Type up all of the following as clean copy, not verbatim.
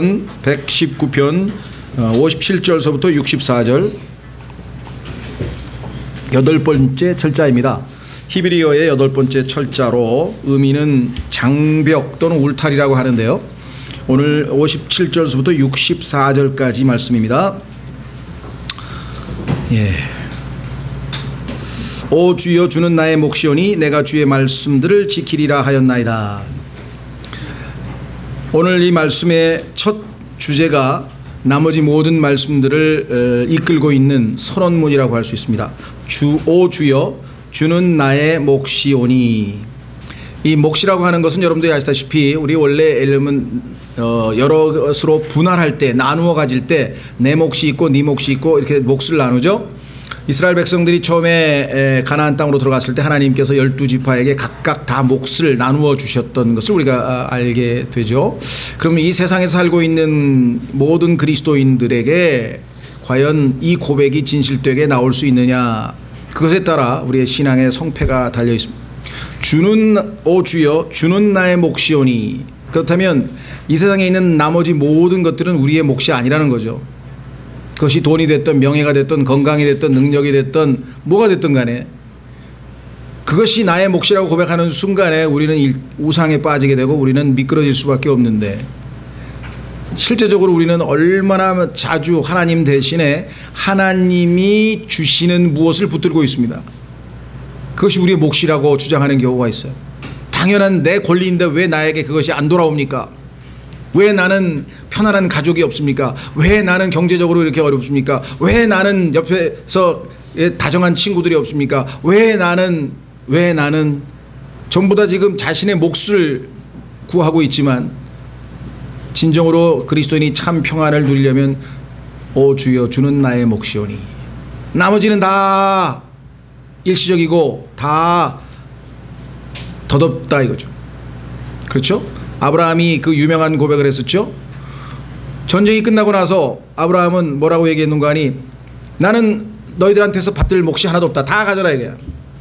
119편 57절서부터 64절 여덟 번째 철자입니다. 히브리어의 여덟 번째 철자로 의미는 장벽 또는 울타리라고 하는데요. 오늘 57절서부터 64절까지 말씀입니다. 오 주여, 주는 나의 몫이오니 내가 주의 말씀들을 지키리라 하였나이다. 오늘 이 말씀의 첫 주제가 나머지 모든 말씀들을 이끌고 있는 선언문이라고 할 수 있습니다. 오 주여, 주는 나의 몫이오니. 이 몫이라고 하는 것은 여러분들이 아시다시피 우리 원래 예를 여러 것으로 분할할 때, 나누어 가질 때 내 몫이 있고 네 몫이 있고 이렇게 몫을 나누죠. 이스라엘 백성들이 처음에 가나안 땅으로 들어갔을 때 하나님께서 12지파에게 각각 다 몫을 나누어 주셨던 것을 우리가 알게 되죠. 그러면 이 세상에서 살고 있는 모든 그리스도인들에게 과연 이 고백이 진실되게 나올 수 있느냐, 그것에 따라 우리의 신앙의 성패가 달려 있습니다. 오 주여, 주는 나의 몫이오니. 그렇다면 이 세상에 있는 나머지 모든 것들은 우리의 몫이 아니라는 거죠. 그것이 돈이 됐든 명예가 됐든 건강이 됐든 능력이 됐든 뭐가 됐든 간에 그것이 나의 몫이라고 고백하는 순간에 우리는 우상에 빠지게 되고 우리는 미끄러질 수밖에 없는데, 실제적으로 우리는 얼마나 자주 하나님 대신에 하나님이 주시는 무엇을 붙들고 있습니다. 그것이 우리의 몫이라고 주장하는 경우가 있어요. 당연한 내 권리인데 왜 나에게 그것이 안 돌아옵니까? 왜 나는 편안한 가족이 없습니까? 왜 나는 경제적으로 이렇게 어렵습니까? 왜 나는 옆에서 다정한 친구들이 없습니까? 왜 나는 전부 다 지금 자신의 몫을 구하고 있지만, 진정으로 그리스도인이 참 평안을 누리려면 오 주여, 주는 나의 몫이오니. 나머지는 다 일시적이고 다 덧없다 이거죠. 그렇죠? 아브라함이 그 유명한 고백을 했었죠. 전쟁이 끝나고 나서 아브라함은 뭐라고 얘기했는가 하니, 나는 너희들한테서 받들 몫이 하나도 없다. 다 가져라 이거야.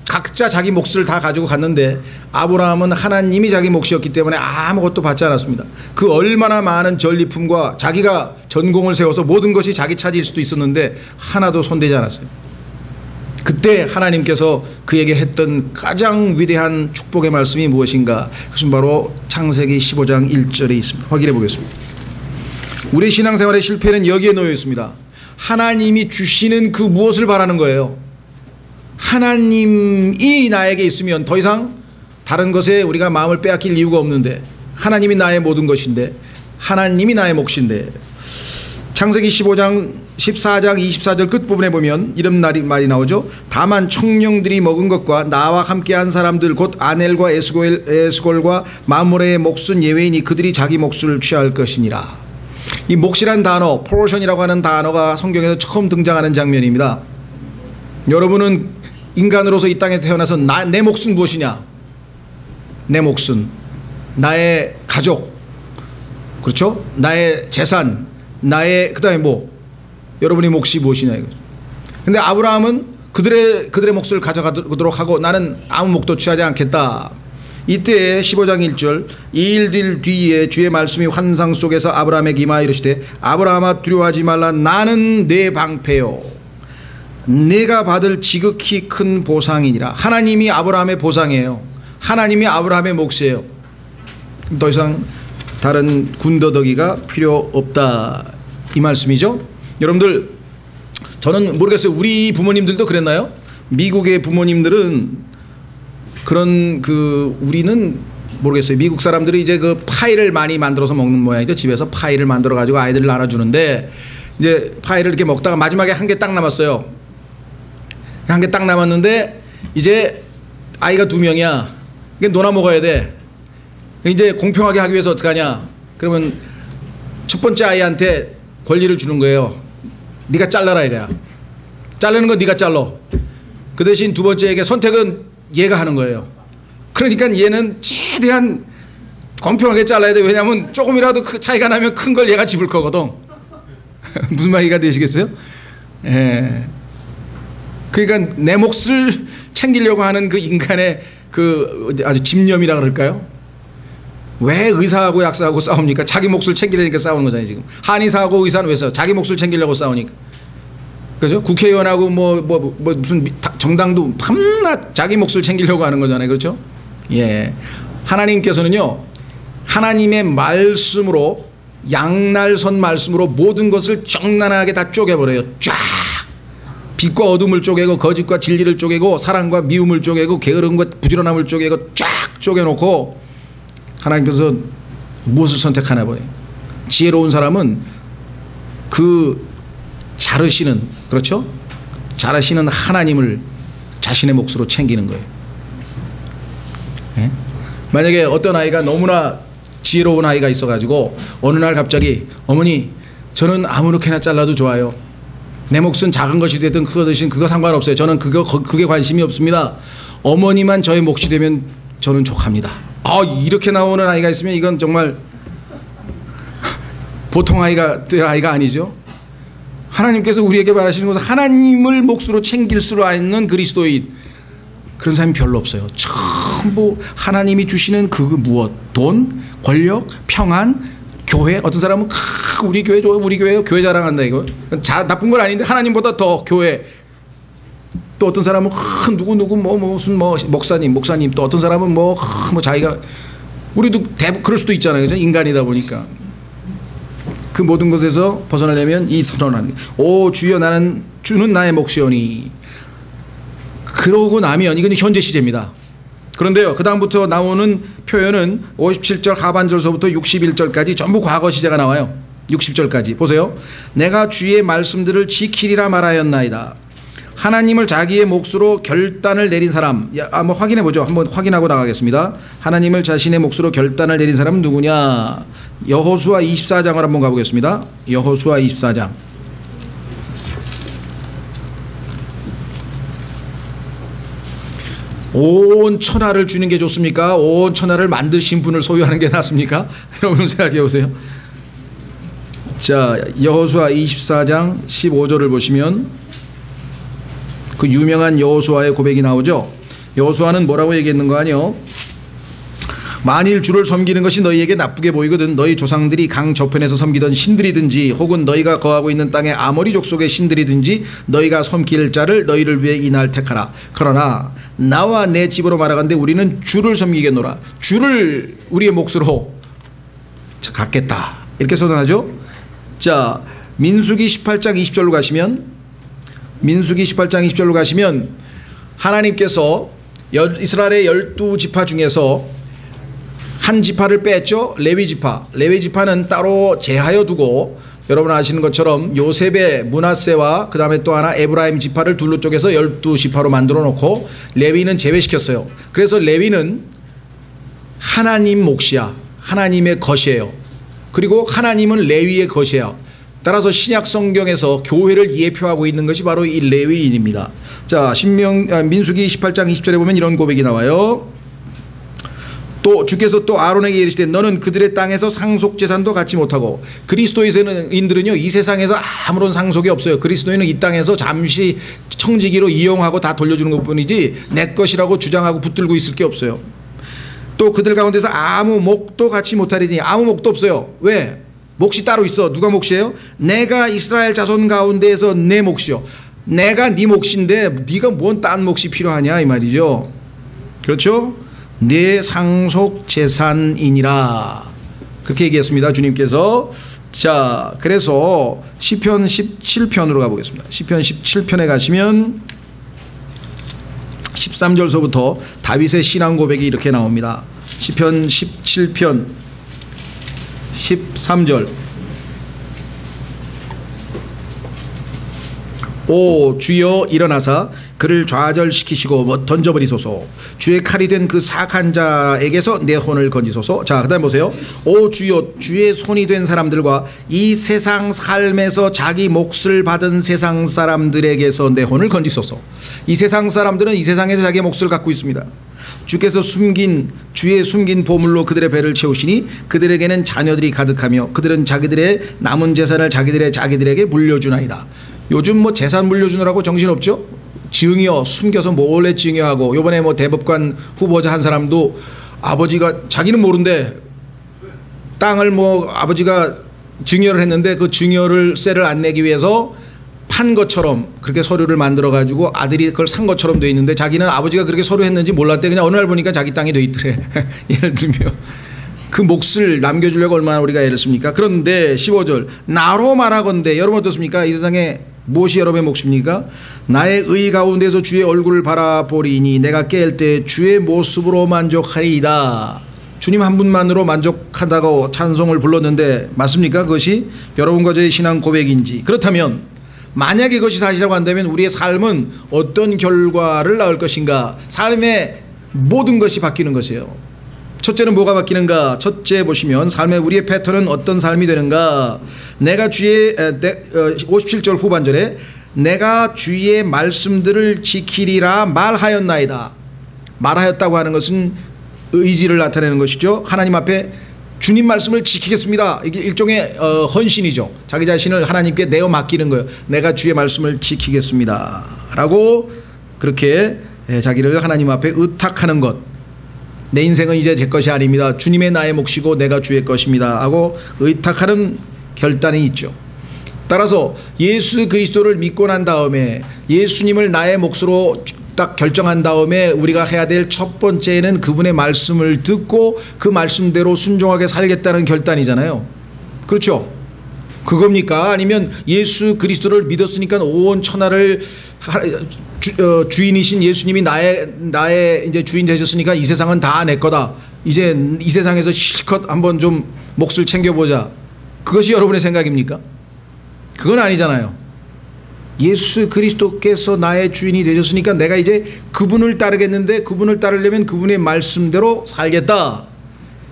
각자 자기 몫을 다 가지고 갔는데 아브라함은 하나님이 자기 몫이었기 때문에 아무것도 받지 않았습니다. 그 얼마나 많은 전리품과 자기가 전공을 세워서 모든 것이 자기 차지일 수도 있었는데 하나도 손대지 않았어요. 그때 하나님께서 그에게 했던 가장 위대한 축복의 말씀이 무엇인가? 그것은 바로 창세기 15장 1절에 있습니다. 확인해 보겠습니다. 우리 신앙생활의 실패는 여기에 놓여 있습니다. 하나님이 주시는 그 무엇을 바라는 거예요. 하나님이 나에게 있으면 더 이상 다른 것에 우리가 마음을 빼앗길 이유가 없는데, 하나님이 나의 모든 것인데, 하나님이 나의 몫인데, 창세기 14장 24절 끝부분에 보면 이런 말이 나오죠. 다만 청령들이 먹은 것과 나와 함께한 사람들 곧 아넬과 에스골과 마므레의 몫은 예외이니 그들이 자기 몫을 취할 것이니라. 이 몫이란 단어, 포르션이라고 하는 단어가 성경에서 처음 등장하는 장면입니다. 여러분은 인간으로서 이 땅에 태어나서 내 몫은 무엇이냐? 내 몫은 나의 가족, 그렇죠? 나의 재산, 나의 그다음에 여러분의 몫이 무엇이냐 이거죠. 근데 아브라함은 그들의 몫을 가져가도록 하고 나는 아무 몫도 취하지 않겠다. 이때 15장 1절, 이 일들 뒤에 주의 말씀이 환상 속에서 아브라함에게 임하여 이르시되 아브라함아 두려워하지 말라. 나는 내 방패요 내가 받을 지극히 큰 보상이니라. 하나님이 아브라함의 보상이에요. 하나님이 아브라함의 몫이에요. 더 이상 다른 군더더기가 필요 없다 이 말씀이죠. 여러분들, 저는 모르겠어요. 우리 부모님들도 그랬나요? 미국의 부모님들은 우리는 모르겠어요. 미국 사람들이 이제 그 파이를 많이 만들어서 먹는 모양이죠. 집에서 파이를 만들어 가지고 아이들을 나눠주는데, 이제 파이를 이렇게 먹다가 마지막에 한 개 딱 남았어요. 한 개 딱 남았는데 이제 아이가 2명이야. 이게 너나 먹어야 돼. 이제 공평하게 하기 위해서 어떻게 하냐? 그러면 첫 번째 아이한테 권리를 주는 거예요. 네가 잘라라 이거야. 자르는 건 네가 잘라. 그 대신 두 번째에게 선택은 얘가 하는 거예요. 그러니까 얘는 최대한 공평하게 잘라야 돼. 왜냐하면 조금이라도 차이가 나면 큰 걸 얘가 집을 거거든. 무슨 말이가 되시겠어요? 예. 그러니까 내 몫을 챙기려고 하는 그 인간의 그 아주 집념이라 그럴까요? 왜 의사하고 약사하고 싸웁니까? 자기 몫을 챙기려니까 싸우는 거잖아요. 지금 한의사하고 의사는 왜 싸워? 자기 몫을 챙기려고 싸우니까. 그죠? 국회의원하고 무슨 정당도 밤낮 자기 몫을 챙기려고 하는 거잖아요. 그렇죠? 예. 하나님께서는요, 하나님의 말씀으로, 양날선 말씀으로 모든 것을 적나라하게 다 쪼개버려요. 쫙. 빛과 어둠을 쪼개고, 거짓과 진리를 쪼개고, 사랑과 미움을 쪼개고, 게으름과 부지런함을 쪼개고, 쫙 쪼개놓고, 하나님께서 무엇을 선택하나 보네요. 지혜로운 사람은 그 자르시는, 그렇죠? 자르시는 하나님을 자신의 몫으로 챙기는 거예요. 네? 만약에 어떤 아이가 너무나 지혜로운 아이가 있어가지고 어느 날 갑자기 어머니 저는 아무렇게나 잘라도 좋아요. 내 몫은 작은 것이 되든 크고 되든 그거 상관없어요. 저는 그게 관심이 없습니다. 어머니만 저의 몫이 되면 저는 족합니다. 이렇게 나오는 아이가 있으면 이건 정말 보통 아이가 될 아이가 아니죠. 하나님께서 우리에게 말하시는 것은 하나님을 몫으로 챙길 수 있는 그리스도인, 그런 사람이 별로 없어요. 전부 하나님이 주시는 그 무엇, 돈, 권력, 평안, 교회. 어떤 사람은 우리 교회 좋아, 우리 교회 자랑한다 이거. 나쁜 건 아닌데 하나님보다 더 교회. 또 어떤 사람은 누구 무슨 목사님. 또 어떤 사람은 자기가, 우리도 그럴 수도 있잖아요. 그죠? 인간이다 보니까. 그 모든 것에서 벗어나려면 이 선언하는, 오 주여 나는 주는 나의 몫이오니. 그러고 나면 이건 현재 시제입니다. 그런데요, 그 다음부터 나오는 표현은 57절 하반절서부터 61절까지 전부 과거 시제가 나와요. 60절까지 보세요. 내가 주의 말씀들을 지키리라 말하였나이다. 하나님을 자기의 몫으로 결단을 내린 사람, 한번 확인해 보죠. 한번 확인하고 나가겠습니다. 하나님을 자신의 몫으로 결단을 내린 사람은 누구냐? 여호수아 24장을 한번 가보겠습니다. 여호수아 24장. 온 천하를 주는 게 좋습니까? 온 천하를 만드신 분을 소유하는 게 낫습니까? 여러분 생각해 보세요. 자, 여호수아 24장 15절을 보시면 그 유명한 여호수아의 고백이 나오죠. 여호수아는 뭐라고 얘기했는가 하뇨? 만일 주를 섬기는 것이 너희에게 나쁘게 보이거든 너희 조상들이 강 저편에서 섬기던 신들이든지 혹은 너희가 거하고 있는 땅의 아모리 족속의 신들이든지 너희가 섬길 자를 너희를 위해 이날 택하라. 그러나 나와 내 집으로 말하건대 우리는 주를 섬기겠노라. 주를 우리의 몫으로 갖겠다. 이렇게 선언하죠. 자, 민수기 18장 20절로 가시면, 민수기 18장 20절로 가시면 하나님께서 이스라엘의 12지파 중에서 한 지파를 뺐죠. 레위지파. 레위지파는 따로 제하여 두고, 여러분 아시는 것처럼 요셉의 므낫세와 그 다음에 또 하나 에브라임 지파를 둘로 쪼개서 12지파로 만들어 놓고 레위는 제외시켰어요. 그래서 레위는 하나님 몫이야. 하나님의 것이에요. 그리고 하나님은 레위의 것이에요. 따라서 신약 성경에서 교회를 예표하고 있는 것이 바로 이 레위인입니다. 자, 민수기 18장 20절에 보면 이런 고백이 나와요. 또 주께서 또 아론에게 이르시되 너는 그들의 땅에서 상속 재산도 갖지 못하고. 그리스도인들은요 이 세상에서 아무런 상속이 없어요. 그리스도인은 이 땅에서 잠시 청지기로 이용하고 다 돌려주는 것뿐이지 내 것이라고 주장하고 붙들고 있을 게 없어요. 또 그들 가운데서 아무 목도 갖지 못하리니. 아무 목도 없어요. 왜? 몫이 따로 있어. 누가 몫이에요? 내가 이스라엘 자손 가운데에서 내 몫이요. 내가 네 몫인데 네가 뭔 딴 몫이 필요하냐 이 말이죠. 그렇죠? 내 상속 재산이니라. 그렇게 얘기했습니다. 주님께서. 자, 그래서 시편 17편으로 가보겠습니다. 시편 17편에 가시면 13절서부터 다윗의 신앙 고백이 이렇게 나옵니다. 시편 17편 13절. 오 주여 일어나사 그를 좌절시키시고 던져버리소서. 주의 칼이 된 그 사악한 자에게서 내 혼을 건지소서. 자, 그 다음 보세요. 오 주여 주의 손이 된 사람들과 이 세상 삶에서 자기 몫을 받은 세상 사람들에게서 내 혼을 건지소서. 이 세상 사람들은 이 세상에서 자기의 몫을 갖고 있습니다. 주께서 주의 숨긴 보물로 그들의 배를 채우시니 그들에게는 자녀들이 가득하며 그들은 자기들의 남은 재산을 자기들에게 물려주나이다. 요즘 재산 물려주느라고 정신없죠? 증여 숨겨서 몰래 증여하고, 요번에 대법관 후보자 한 사람도 아버지가 자기는 모른데 땅을 뭐 아버지가 증여를 했는데 그 증여세를 안 내기 위해서 판 것처럼 그렇게 서류를 만들어 가지고 아들이 그걸 산 것처럼 돼 있는데 자기는 아버지가 그렇게 서류했는지 몰랐대. 그냥 어느 날 보니까 자기 땅이 돼 있더래. 예를 들면 그 몫을 남겨주려고 얼마나 우리가 애를 씁니까? 그런데 15절 나로 말하건대 여러분 어떻습니까? 이 세상에 무엇이 여러분의 몫입니까? 나의 의 가운데서 주의 얼굴을 바라보리니 내가 깰 때 주의 모습으로 만족하리이다. 주님 한 분만으로 만족하다고 찬송을 불렀는데 맞습니까? 그것이 여러분과 저의 신앙 고백인지. 그렇다면 만약에 그것이 사실이라고 한다면 우리의 삶은 어떤 결과를 낳을 것인가? 삶의 모든 것이 바뀌는 것이에요. 첫째는 뭐가 바뀌는가? 첫째 보시면 삶의 우리의 패턴은 어떤 삶이 되는가? 내가 주의 57절 후반절에 내가 주의 말씀들을 지키리라 말하였나이다. 말하였다고 하는 것은 의지를 나타내는 것이죠. 하나님 앞에 주님 말씀을 지키겠습니다. 이게 일종의 헌신이죠. 자기 자신을 하나님께 내어 맡기는 거예요. 내가 주의 말씀을 지키겠습니다 라고 그렇게 자기를 하나님 앞에 의탁하는 것. 내 인생은 이제 제 것이 아닙니다. 주님의 나의 몫이고 내가 주의 것입니다 하고 의탁하는 결단이 있죠. 따라서 예수 그리스도를 믿고 난 다음에 예수님을 나의 몫으로 딱 결정한 다음에 우리가 해야 될 첫 번째는 그분의 말씀을 듣고 그 말씀대로 순종하게 살겠다는 결단이잖아요. 그렇죠? 그겁니까? 아니면 예수 그리스도를 믿었으니까 온 천하를 주인이신 예수님이 나의 이제 주인 되셨으니까 이 세상은 다 내 거다. 이제 이 세상에서 실컷 한번 좀 몫을 챙겨보자. 그것이 여러분의 생각입니까? 그건 아니잖아요. 예수 그리스도께서 나의 주인이 되셨으니까 내가 이제 그분을 따르겠는데 그분을 따르려면 그분의 말씀대로 살겠다.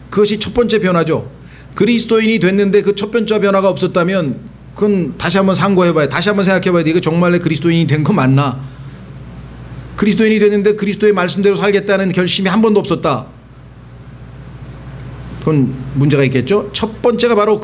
그것이 첫 번째 변화죠. 그리스도인이 됐는데 그 첫 번째 변화가 없었다면 그건 다시 한번 상고해봐야 다시 한번 생각해봐야 돼. 이거 정말 그리스도인이 된 거 맞나? 그리스도인이 됐는데 그리스도의 말씀대로 살겠다는 결심이 한 번도 없었다. 그건 문제가 있겠죠. 첫 번째가 바로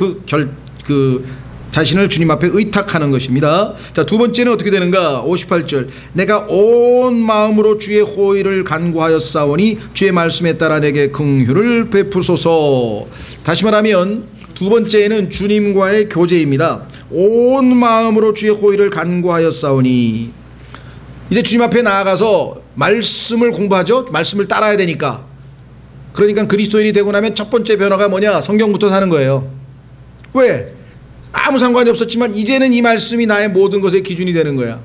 자신을 주님 앞에 의탁하는 것입니다. 자, 두 번째는 어떻게 되는가? 58절 내가 온 마음으로 주의 호의를 간구하였사오니 주의 말씀에 따라 내게 긍휼을 베푸소서. 다시 말하면 두 번째는 주님과의 교제입니다. 온 마음으로 주의 호의를 간구하였사오니 이제 주님 앞에 나아가서 말씀을 공부하죠. 말씀을 따라야 되니까. 그러니까 그리스도인이 되고 나면 첫 번째 변화가 뭐냐? 성경부터 사는 거예요. 왜? 아무 상관이 없었지만 이제는 이 말씀이 나의 모든 것의 기준이 되는 거야.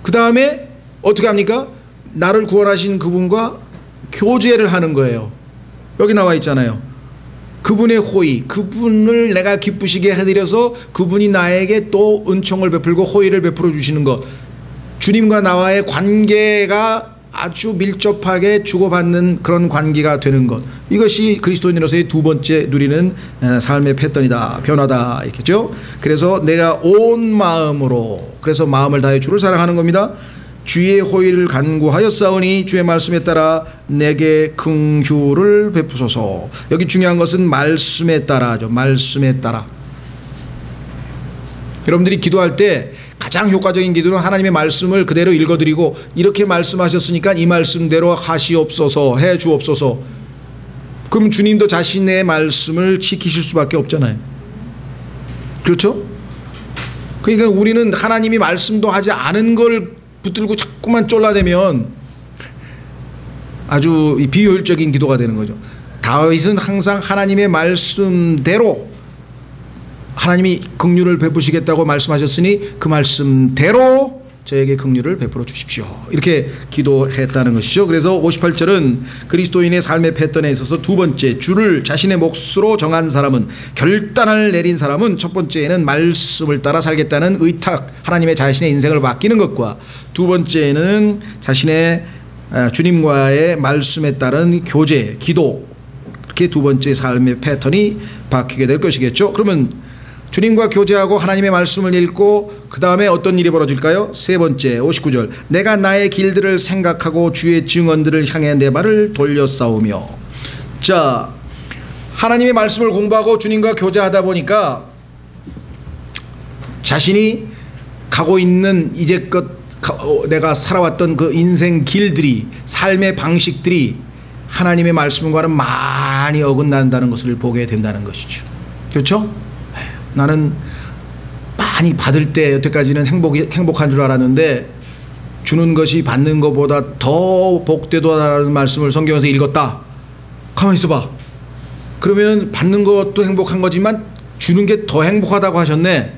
그 다음에 어떻게 합니까? 나를 구원하신 그분과 교제를 하는 거예요. 여기 나와 있잖아요. 그분의 호의, 그분을 내가 기쁘시게 해드려서 그분이 나에게 또 은총을 베풀고 호의를 베풀어 주시는 것. 주님과 나와의 관계가 아주 밀접하게 주고받는 그런 관계가 되는 것. 이것이 그리스도인으로서의 두 번째 누리는 삶의 패턴이다. 변화다. 이렇겠죠. 그래서 내가 온 마음으로, 그래서 마음을 다해 주를 사랑하는 겁니다. 주의 호의를 간구하였사오니 주의 말씀에 따라 내게 긍휼을 베푸소서. 여기 중요한 것은 말씀에 따라죠. 말씀에 따라. 여러분들이 기도할 때 가장 효과적인 기도는 하나님의 말씀을 그대로 읽어드리고 이렇게 말씀하셨으니까 이 말씀대로 하시옵소서, 해 주옵소서. 그럼 주님도 자신의 말씀을 지키실 수밖에 없잖아요. 그렇죠? 그러니까 우리는 하나님이 말씀도 하지 않은 걸 붙들고 자꾸만 쫄라대면 아주 비효율적인 기도가 되는 거죠. 다윗은 항상 하나님의 말씀대로 하나님이 긍휼을 베푸시겠다고 말씀하셨으니 그 말씀대로 저에게 긍휼을 베풀어 주십시오. 이렇게 기도했다는 것이죠. 그래서 58절은 그리스도인의 삶의 패턴에 있어서 두 번째, 주를 자신의 몫으로 정한 사람은, 결단을 내린 사람은 첫 번째에는 말씀을 따라 살겠다는 의탁, 하나님의 자신의 인생을 맡기는 것과 두 번째는 자신의 주님과의 말씀에 따른 교제, 기도, 이렇게 두 번째 삶의 패턴이 바뀌게 될 것이겠죠. 그러면 주님과 교제하고 하나님의 말씀을 읽고 그 다음에 어떤 일이 벌어질까요? 세 번째 59절 내가 나의 길들을 생각하고 주의 증언들을 향해 내 발을 돌려싸우며. 자, 하나님의 말씀을 공부하고 주님과 교제하다 보니까 자신이 가고 있는 이제껏 내가 살아왔던 그 인생 길들이, 삶의 방식들이 하나님의 말씀과는 많이 어긋난다는 것을 보게 된다는 것이죠. 그렇죠? 나는 많이 받을 때 여태까지는 행복한 줄 알았는데 주는 것이 받는 것보다 더 복되도다라는 말씀을 성경에서 읽었다. 가만히 있어봐. 그러면 받는 것도 행복한 거지만 주는 게 더 행복하다고 하셨네.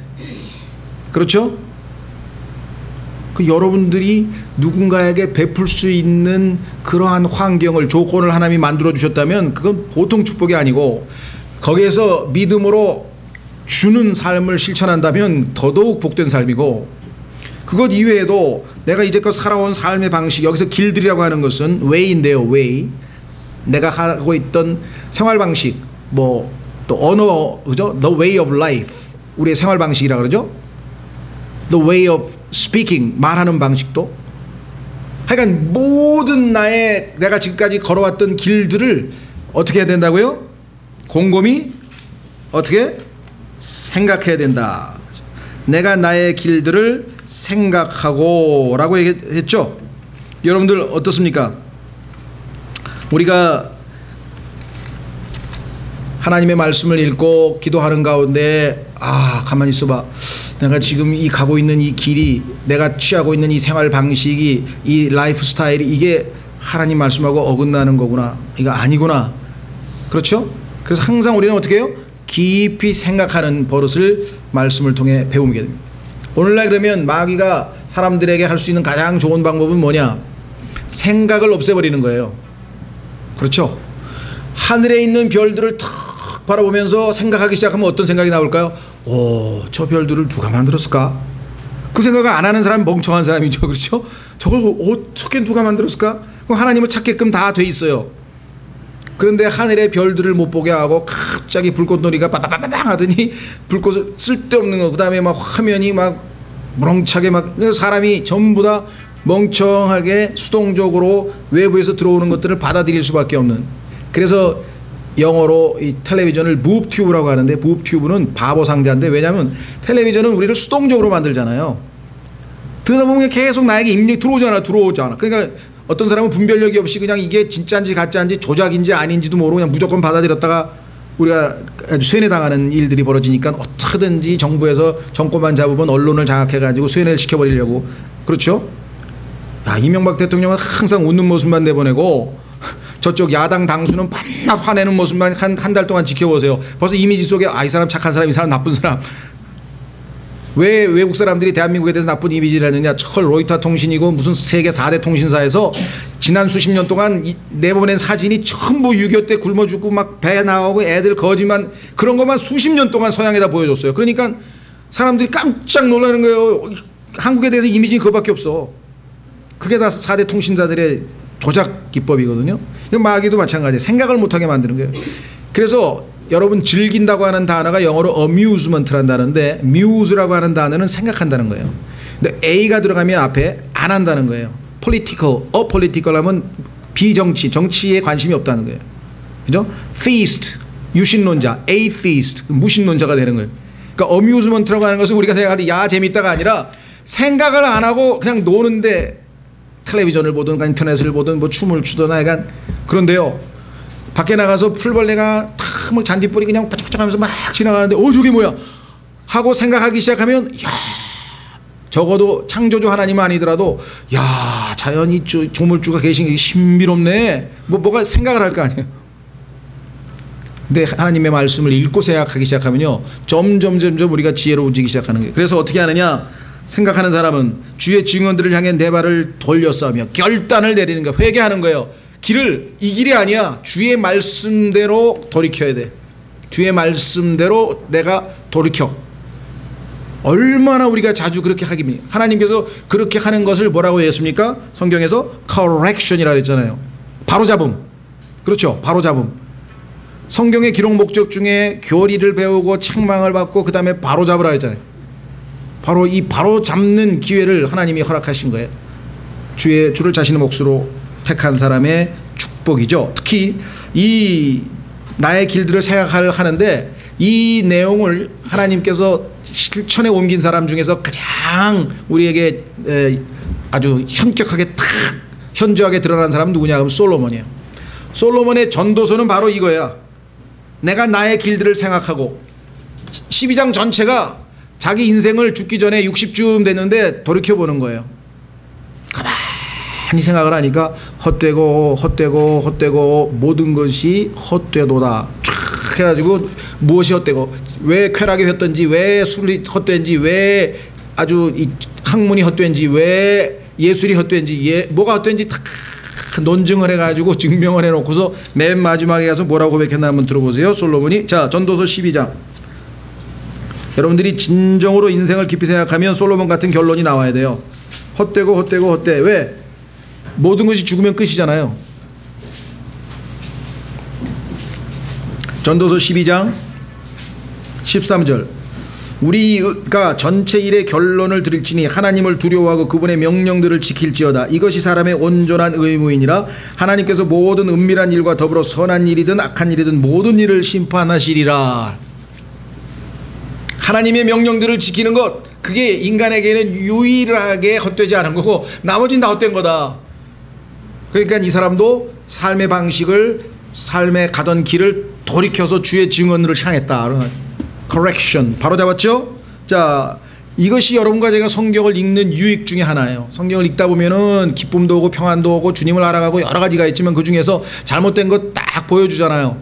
그렇죠? 그 여러분들이 누군가에게 베풀 수 있는 그러한 환경을, 조건을 하나님이 만들어 주셨다면 그건 보통 축복이 아니고 거기에서 믿음으로 주는 삶을 실천한다면 더더욱 복된 삶이고, 그것 이외에도 내가 이제껏 살아온 삶의 방식, 여기서 길들이라고 하는 것은 way인데요. way. 내가 하고 있던 생활 방식, 뭐 또 언어, 그죠? The way of life. 우리의 생활 방식이라 그러죠? The way of speaking. 말하는 방식도. 하여간 모든 내가 지금까지 걸어왔던 길들을 어떻게 해야 된다고요? 곰곰이 어떻게? 생각해야 된다. 내가 나의 길들을 생각하고 라고 얘기했죠. 여러분들 어떻습니까? 우리가 하나님의 말씀을 읽고 기도하는 가운데 가만히 있어봐. 내가 지금 가고 있는 이 길이, 내가 취하고 있는 이 생활 방식이, 이 라이프 스타일이 이게 하나님 말씀하고 어긋나는 거구나. 이거 아니구나. 그렇죠? 그래서 항상 우리는 어떻게 해요? 깊이 생각하는 버릇을 말씀을 통해 배우게 됩니다. 오늘날 그러면 마귀가 사람들에게 할 수 있는 가장 좋은 방법은 뭐냐? 생각을 없애버리는 거예요. 그렇죠? 하늘에 있는 별들을 탁 바라보면서 생각하기 시작하면 어떤 생각이 나올까요? 저 별들을 누가 만들었을까? 그 생각을 안 하는 사람이 멍청한 사람이죠. 그렇죠? 저걸 어떻게 누가 만들었을까? 그럼 하나님을 찾게끔 다 돼 있어요. 그런데 하늘의 별들을 못 보게 하고 갑자기 불꽃놀이가 빠바바바방 하더니 불꽃을 쓸데없는 거, 그 다음에 막 화면이 막 멍청하게 막 사람이 전부 다 멍청하게 수동적으로 외부에서 들어오는 것들을 받아들일 수밖에 없는. 그래서 영어로 이 텔레비전을 무브튜브라고 하는데, 무브튜브는 바보 상자인데, 왜냐하면 텔레비전은 우리를 수동적으로 만들잖아요. 그러다 보면 계속 나에게 입력이 들어오잖아. 그러니까 어떤 사람은 분별력이 없이 그냥 이게 진짜인지 가짜인지 조작인지 아닌지도 모르고 그냥 무조건 받아들였다가 우리가 아주 쇠뇌당하는 일들이 벌어지니까 어떻게든지 정부에서 정권만 잡으면 언론을 장악해가지고 쇠뇌를 시켜버리려고. 그렇죠? 이명박 대통령은 항상 웃는 모습만 내보내고 저쪽 야당 당수는 밤낮 화내는 모습만 한 달 동안 지켜보세요. 벌써 이미지 속에 이 사람 착한 사람, 이 사람 나쁜 사람. 왜 외국 사람들이 대한민국에 대해서 나쁜 이미지를 하느냐? 로이터 통신이고 무슨 세계 4대 통신사에서 지난 수십 년 동안 내보낸 사진이 전부 6.25 때 굶어 죽고 막 배 나오고 애들 거지만 그런 것만 수십 년 동안 서양에다 보여줬어요. 그러니까 사람들이 깜짝 놀라는 거예요. 한국에 대해서 이미지는 그거밖에 없어. 그게 다 4대 통신사들의 조작 기법이거든요. 마귀도 마찬가지예요. 생각을 못하게 만드는 거예요. 그래서 여러분 즐긴다고 하는 단어가 영어로 amusement라는 단어인데, muse라고 하는 단어는 생각한다는 거예요. 근데 A가 들어가면 앞에 안 한다는 거예요. political, apolitical 하면 비정치, 정치에 관심이 없다는 거예요. 그죠? theist, 유신론자, atheist, 무신론자가 되는 거예요. 그러니까 amusement라고 하는 것은 우리가 생각할 때 야 재밌다가 아니라 생각을 안 하고 그냥 노는데, 텔레비전을 보든 인터넷을 보든 뭐 춤을 추든 하여간. 그런데요, 밖에 나가서 풀벌레가 탁 막 잔디뿌리 그냥 바짝바짝 하면서 막 지나가는데 저게 뭐야 하고 생각하기 시작하면, 야 적어도 창조주 하나님 아니더라도 야 자연이 조물주가 계신 게 신비롭네, 뭐가 생각을 할 거 아니에요. 근데 하나님의 말씀을 읽고 생각하기 시작하면요, 점점 우리가 지혜로워지기 시작하는 거예요. 그래서 어떻게 하느냐? 생각하는 사람은 주의 증언들을 향해 내 발을 돌려싸며 결단을 내리는 거예요. 회개하는 거예요. 이 길이 아니야. 주의 말씀대로 돌이켜야 돼. 주의 말씀대로 내가 돌이켜. 얼마나 우리가 자주 그렇게 하기입니까? 하나님께서 그렇게 하는 것을 뭐라고 했습니까? 성경에서 correction이라고 했잖아요. 바로잡음. 그렇죠? 바로잡음. 성경의 기록 목적 중에 교리를 배우고 책망을 받고 그 다음에 바로잡으라 했잖아요. 바로 이 바로잡는 기회를 하나님이 허락하신 거예요. 주를 자신의 몫으로 택한 사람의 축복이죠. 특히 이 나의 길들을 생각하는데 이 내용을 하나님께서 실천에 옮긴 사람 중에서 가장 우리에게 아주 현격하게 탁 현저하게 드러난 사람은 누구냐 하면 솔로몬이에요. 솔로몬의 전도서는 바로 이거야. 내가 나의 길들을 생각하고 12장 전체가 자기 인생을 죽기 전에 60쯤 됐는데 돌이켜보는 거예요. 가만히 생각을 하니까 헛되고 헛되고 헛되고 모든 것이 헛되도다 쫙 해가지고 무엇이 헛되고 왜 쾌락이 헛된지 왜 술이 헛된지 왜 아주 이 학문이 헛된지 왜 예술이 헛된지 뭐가 헛된지 다 논증을 해가지고 증명을 해놓고서 맨 마지막에 가서 뭐라고 고백했나 한번 들어보세요. 솔로몬이. 자, 전도서 12장. 여러분들이 진정으로 인생을 깊이 생각하면 솔로몬 같은 결론이 나와야 돼요. 헛되고 헛되고 헛돼. 왜? 모든 것이 죽으면 끝이잖아요. 전도서 12장 13절. 우리가 전체 일의 결론을 들을지니 하나님을 두려워하고 그분의 명령들을 지킬지어다. 이것이 사람의 온전한 의무이니라. 하나님께서 모든 은밀한 일과 더불어 선한 일이든 악한 일이든 모든 일을 심판하시리라. 하나님의 명령들을 지키는 것, 그게 인간에게는 유일하게 헛되지 않은 거고 나머지는 다 헛된 거다. 그러니까 이 사람도 삶의 방식을, 삶의 가던 길을 돌이켜서 주의 증언을 향했다. correction 바로 잡았죠? 자, 이것이 여러분과 제가 성경을 읽는 유익 중에 하나예요. 성경을 읽다 보면은 기쁨도 오고 평안도 오고 주님을 알아가고 여러 가지가 있지만 그 중에서 잘못된 것 딱 보여주잖아요.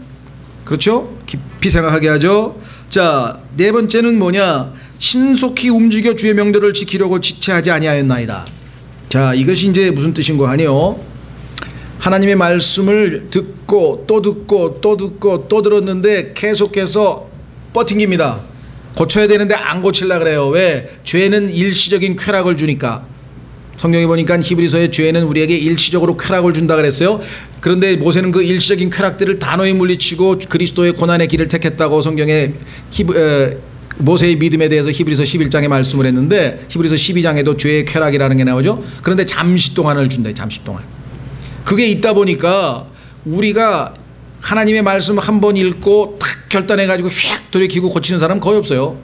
그렇죠? 깊이 생각하게 하죠. 자, 네 번째는 뭐냐? 신속히 움직여 주의 명령을 지키려고 지체하지 아니하였나이다. 자, 이것이 이제 무슨 뜻인고 하니요? 하나님의 말씀을 듣고 또 듣고 또 듣고 또 들었는데 계속해서 버팅깁니다. 고쳐야 되는데 안 고치려고 그래요. 왜? 죄는 일시적인 쾌락을 주니까. 성경에 보니까 히브리서에 죄는 우리에게 일시적으로 쾌락을 준다 그랬어요. 그런데 모세는 그 일시적인 쾌락들을 단호히 물리치고 그리스도의 고난의 길을 택했다고 성경에 모세의 믿음에 대해서 히브리서 11장에 말씀을 했는데 히브리서 12장에도 죄의 쾌락이라는 게 나오죠. 그런데 잠시 동안을 준다. 잠시 동안. 그게 있다 보니까 우리가 하나님의 말씀 한 번 읽고 탁 결단해가지고 휙 돌이키고 고치는 사람 거의 없어요.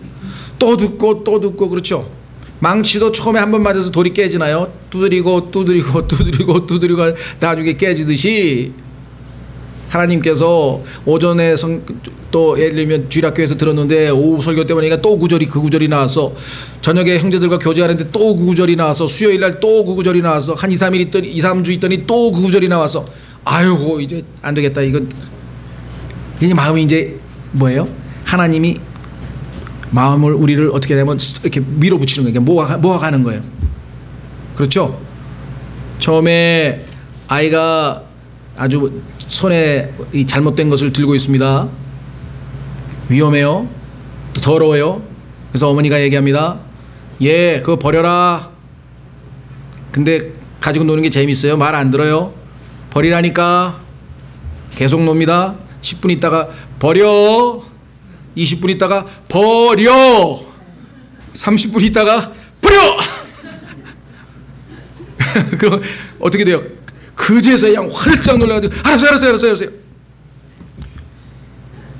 또 듣고 또 듣고. 그렇죠. 망치도 처음에 한 번 맞아서 돌이 깨지나요? 두드리고 두드리고 두드리고 두드리고 나중에 깨지듯이 하나님께서 오전에 또 예를 들면 주일학교에서 들었는데 오후 설교 때 보니까 또 구절이 그 구절이 나와서 저녁에 형제들과 교제하는데 또 그 구절이 나와서 수요일날 또 그 구절이 나와서 한 2, 3일 있더니 2, 3주 있더니 또 그 구절이 나와서 아이고 이제 안 되겠다. 이건 그냥 마음이 이제 뭐예요? 하나님이 마음을 우리를 어떻게 되면 이렇게 밀어붙이는 거예요. 모아가는 거예요. 그렇죠? 처음에 아이가 아주 손에 이 잘못된 것을 들고 있습니다. 위험해요. 또 더러워요. 그래서 어머니가 얘기합니다. 얘 그거 버려라. 근데 가지고 노는 게 재밌어요. 말 안 들어요. 버리라니까. 계속 놉니다. 10분 있다가 버려. 20분 있다가 버려. 30분 있다가 버려. 그럼 어떻게 돼요? 그제서야 그냥 활짝 놀라가지고 알았어요.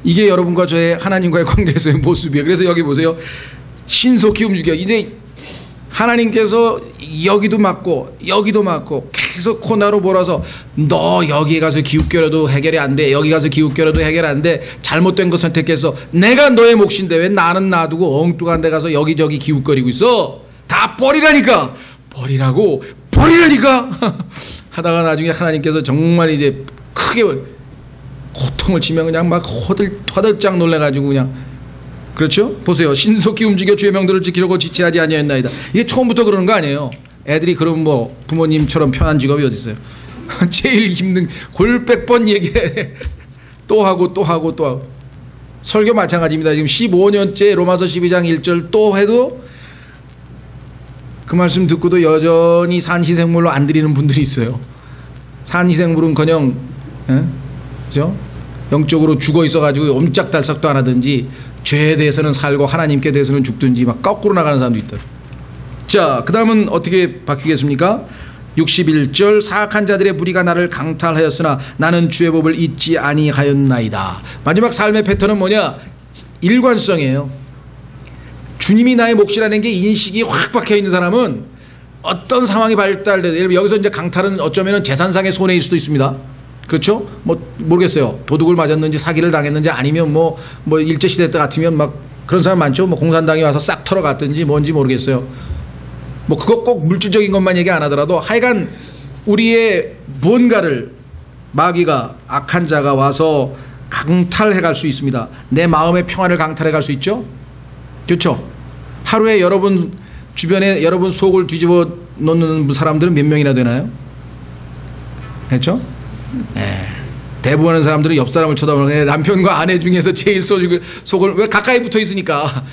이게 여러분과 저의 하나님과의 관계에서의 모습이에요. 그래서 여기 보세요. 신속히 움직여. 이제 하나님께서 여기도 맞고 여기도 맞고 계속 코너로 몰아서 너 여기 가서 기웃거려도 해결이 안 돼. 여기 가서 기웃거려도 해결 안 돼. 잘못된 거 선택해서 내가 너의 몫인데 왜 나는 놔두고 엉뚱한 데 가서 여기저기 기웃거리고 있어. 다 버리라니까. 버리라니까. 하다가 나중에 하나님께서 정말 이제 크게 고통을 치면 그냥 막 화들짝 놀래가지고 그냥. 그렇죠? 보세요. 신속히 움직여 주의 명들을 지키려고 지체하지 아니하였나이다. 이게 처음부터 그러는 거 아니에요. 애들이 그럼 뭐 부모님처럼 편한 직업이 어디 있어요? 제일 힘든 골백 번 얘기를 해. 또 하고 설교 마찬가지입니다. 지금 15년째 로마서 12장 1절 또 해도 그 말씀 듣고도 여전히 산희생물로 안 드리는 분들이 있어요. 산희생물은커녕 그죠? 영적으로 죽어 있어가지고 옴짝달싹도 안 하든지 죄에 대해서는 살고 하나님께 대해서는 죽든지 막 거꾸로 나가는 사람도 있다. 자, 그 다음은 어떻게 바뀌겠습니까? 61절 사악한 자들의 무리가 나를 강탈하였으나 나는 주의 법을 잊지 아니하였나이다. 마지막 삶의 패턴은 뭐냐? 일관성이에요. 주님이 나의 몫이라는 게 인식이 확 박혀있는 사람은 어떤 상황이 발달돼도 예를 들면 여기서 이제 강탈은 어쩌면 재산상의 손해일 수도 있습니다. 그렇죠? 뭐 모르겠어요. 도둑을 맞았는지 사기를 당했는지 아니면 뭐 일제시대 때 같으면 막 그런 사람 많죠. 뭐 공산당이 와서 싹 털어갔든지 뭔지 모르겠어요. 뭐 그거 꼭 물질적인 것만 얘기 안 하더라도 하여간 우리의 무언가를 마귀가, 악한 자가 와서 강탈해 갈 수 있습니다. 내 마음의 평안을 강탈해 갈 수 있죠. 그렇죠? 하루에 여러분 주변에 여러분 속을 뒤집어 놓는 사람들은 몇 명이나 되나요? 그렇죠? 대부분의 사람들은 옆 사람을 쳐다보는, 남편과 아내 중에서 제일 속을 왜 가까이 붙어 있으니까.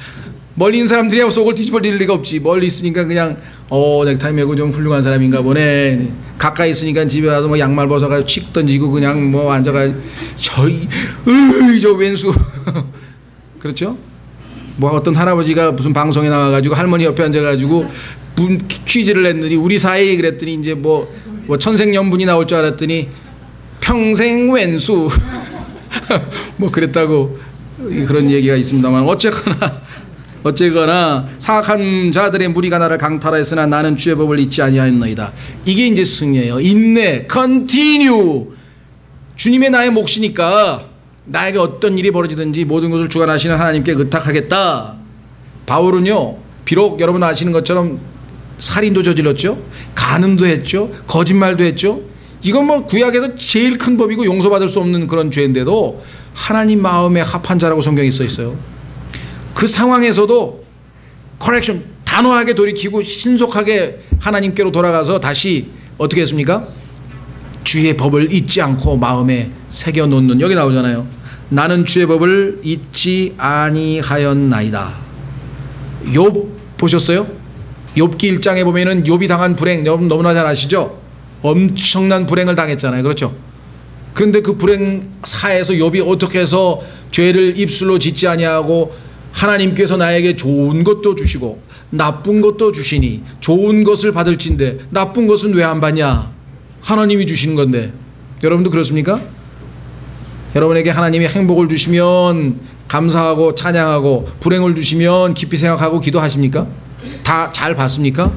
멀리 있는 사람들이야 속을 뒤집어 릴 리가 없지. 멀리 있으니까 그냥 넥타이 매고 좀 훌륭한 사람인가 보네. 가까이 있으니까 집에 와서 뭐 양말 벗어가지고 칙 던지고 그냥 뭐 앉아가지고 저 왼수 그렇죠? 뭐 어떤 할아버지가 무슨 방송에 나와가지고 할머니 옆에 앉아가지고 퀴즈를 냈더니 우리 사이 그랬더니 이제 뭐 천생연분이 나올 줄 알았더니 평생 왼수 뭐 그랬다고 그런 얘기가 있습니다만 어쨌거나 사악한 자들의 무리가 나를 강탈하였으나 나는 주의 법을 잊지 아니하였나이다. 이게 이제 승리예요. 인내, continue. 주님의 나의 몫이니까 나에게 어떤 일이 벌어지든지 모든 것을 주관하시는 하나님께 의탁하겠다. 바울은요, 비록 여러분 아시는 것처럼 살인도 저질렀죠, 간음도 했죠, 거짓말도 했죠. 이건 뭐 구약에서 제일 큰 법이고 용서받을 수 없는 그런 죄인데도 하나님 마음에 합한 자라고 성경에 써 있어요. 그 상황에서도 커렉션, 단호하게 돌이키고 신속하게 하나님께로 돌아가서 다시 어떻게 했습니까? 주의 법을 잊지 않고 마음에 새겨놓는, 여기 나오잖아요. 나는 주의 법을 잊지 아니하였나이다. 욥 보셨어요? 욥기 1장에 보면은 욥이 당한 불행 너무나 잘 아시죠? 엄청난 불행을 당했잖아요. 그렇죠? 그런데 그 불행 사에서 욥이 어떻게 해서 죄를 입술로 짓지 아니하고 하나님께서 나에게 좋은 것도 주시고 나쁜 것도 주시니 좋은 것을 받을진데 나쁜 것은 왜 안 받냐? 하나님이 주시는 건데. 여러분도 그렇습니까? 여러분에게 하나님이 행복을 주시면 감사하고 찬양하고 불행을 주시면 깊이 생각하고 기도하십니까? 다 잘 받습니까?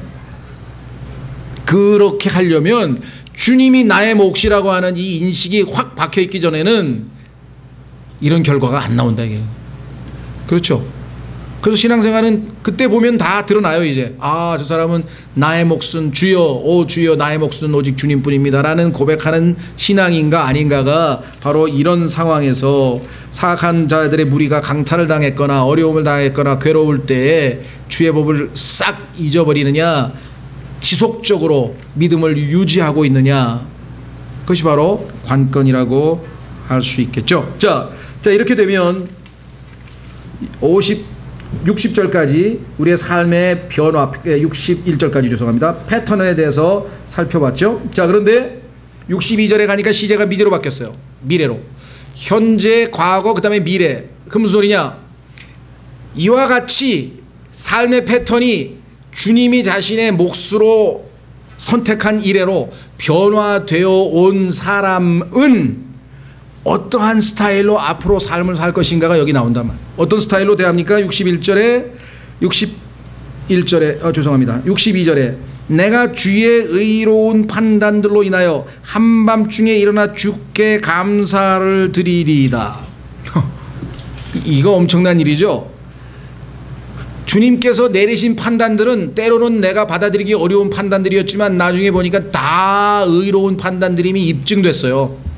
그렇게 하려면 주님이 나의 몫이라고 하는 이 인식이 확 박혀있기 전에는 이런 결과가 안 나온다 이게. 그렇죠? 그래서 신앙생활은 그때 보면 다 드러나요. 이제 저 사람은 나의 몫은 주여, 오 주여, 나의 몫은 오직 주님뿐입니다 라는 고백하는 신앙인가 아닌가가 바로 이런 상황에서 사악한 자들의 무리가 강탈을 당했거나 어려움을 당했거나 괴로울 때에 주의 법을 싹 잊어버리느냐, 지속적으로 믿음을 유지하고 있느냐, 그것이 바로 관건이라고 할 수 있겠죠. 자 이렇게 되면 60절까지 우리의 삶의 변화, 61절까지 죄송합니다. 패턴에 대해서 살펴봤죠. 자, 그런데 62절에 가니까 시제가 미래로 바뀌었어요. 미래로. 현재, 과거, 그 다음에 미래. 그 무슨 소리냐? 이와 같이 삶의 패턴이 주님이 자신의 몫으로 선택한 이래로 변화되어 온 사람은 어떠한 스타일로 앞으로 삶을 살 것인가가 여기 나온단 말이에요. 어떤 스타일로 대합니까? 62절에 죄송합니다. 62절에 내가 주의 의로운 판단들로 인하여 한밤중에 일어나 주께 감사를 드리리이다. 이거 엄청난 일이죠. 주님께서 내리신 판단들은 때로는 내가 받아들이기 어려운 판단들이었지만 나중에 보니까 다 의로운 판단들임이 입증됐어요.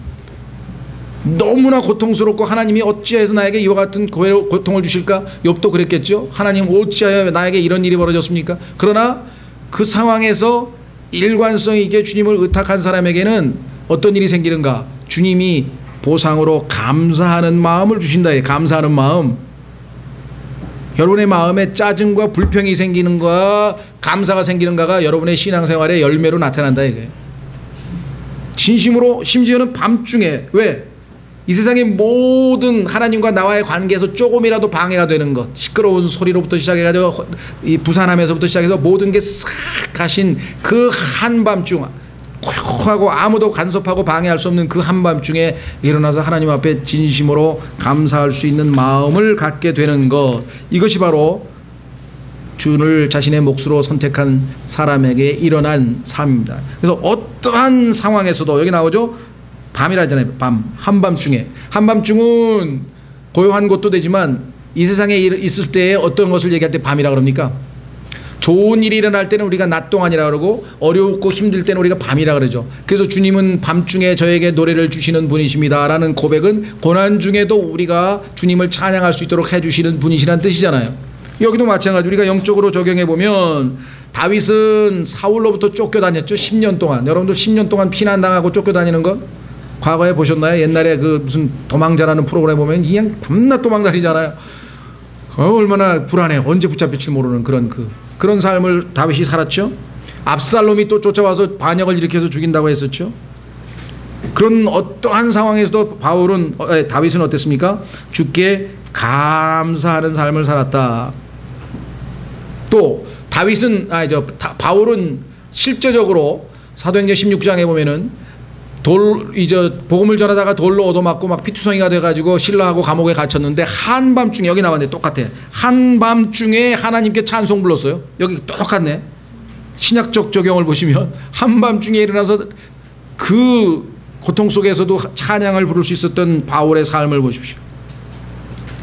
너무나 고통스럽고 하나님이 어찌해서 나에게 이와 같은 고통을 주실까? 욥도 그랬겠죠. 하나님 어찌하여 나에게 이런 일이 벌어졌습니까? 그러나 그 상황에서 일관성 있게 주님을 의탁한 사람에게는 어떤 일이 생기는가? 주님이 보상으로 감사하는 마음을 주신다. 감사하는 마음. 여러분의 마음에 짜증과 불평이 생기는가 감사가 생기는가가 여러분의 신앙생활의 열매로 나타난다 이거예요. 진심으로, 심지어는 밤중에. 왜? 이 세상의 모든 하나님과 나와의 관계에서 조금이라도 방해가 되는 것, 시끄러운 소리로부터 시작해가지고 이 부산하면서부터 시작해서 모든 게 싹 가신 그 한밤중, 고요하고 아무도 간섭하고 방해할 수 없는 그 한밤중에 일어나서 하나님 앞에 진심으로 감사할 수 있는 마음을 갖게 되는 것, 이것이 바로 주를 자신의 몫으로 선택한 사람에게 일어난 삶입니다. 그래서 어떠한 상황에서도, 여기 나오죠? 밤이라잖아요. 밤. 한밤중에. 한밤중은 고요한 것도 되지만 이 세상에 있을 때 어떤 것을 얘기할 때 밤이라 그럽니까? 좋은 일이 일어날 때는 우리가 낮 동안이라 그러고 어렵고 힘들 때는 우리가 밤이라 그러죠. 그래서 주님은 밤중에 저에게 노래를 주시는 분이십니다 라는 고백은 고난 중에도 우리가 주님을 찬양할 수 있도록 해주시는 분이시라는 뜻이잖아요. 여기도 마찬가지. 우리가 영적으로 적용해 보면 다윗은 사울로부터 쫓겨다녔죠. 10년 동안. 여러분들 10년 동안 피난당하고 쫓겨다니는 거 과거에 보셨나요? 옛날에 그 무슨 도망자라는 프로그램 보면 그냥 밤낮 도망다니잖아요. 얼마나 불안해. 언제 붙잡힐지 모르는 그런 삶을 다윗이 살았죠. 압살롬이 또 쫓아와서 반역을 일으켜서 죽인다고 했었죠. 그런 어떠한 상황에서도 다윗은 어땠습니까? 주께 감사하는 삶을 살았다. 또 바울은 실제적으로 사도행전 16장에 보면은 복음을 전하다가 돌로 얻어맞고 막 피투성이가 돼가지고 신라하고 감옥에 갇혔는데 한밤중에, 여기 나왔네. 똑같아. 한밤중에 하나님께 찬송 불렀어요. 여기 똑같네. 신약적 적용을 보시면 한밤중에 일어나서 그 고통 속에서도 찬양을 부를 수 있었던 바울의 삶을 보십시오.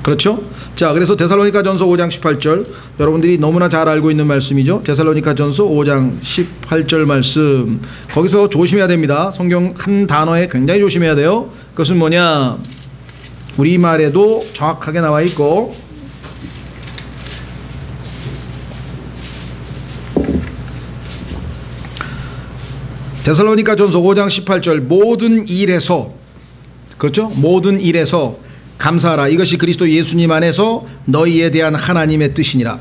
그렇죠? 자, 그래서 데살로니가전서 5장 18절, 여러분들이 너무나 잘 알고 있는 말씀이죠. 데살로니가전서 5장 18절 말씀. 거기서 조심해야 됩니다. 성경 한 단어에 굉장히 조심해야 돼요. 그것은 뭐냐? 우리말에도 정확하게 나와 있고, 데살로니가전서 5장 18절, 모든 일에서, 그렇죠? 모든 일에서 감사하라. 이것이 그리스도 예수님 안에서 너희에 대한 하나님의 뜻이니라.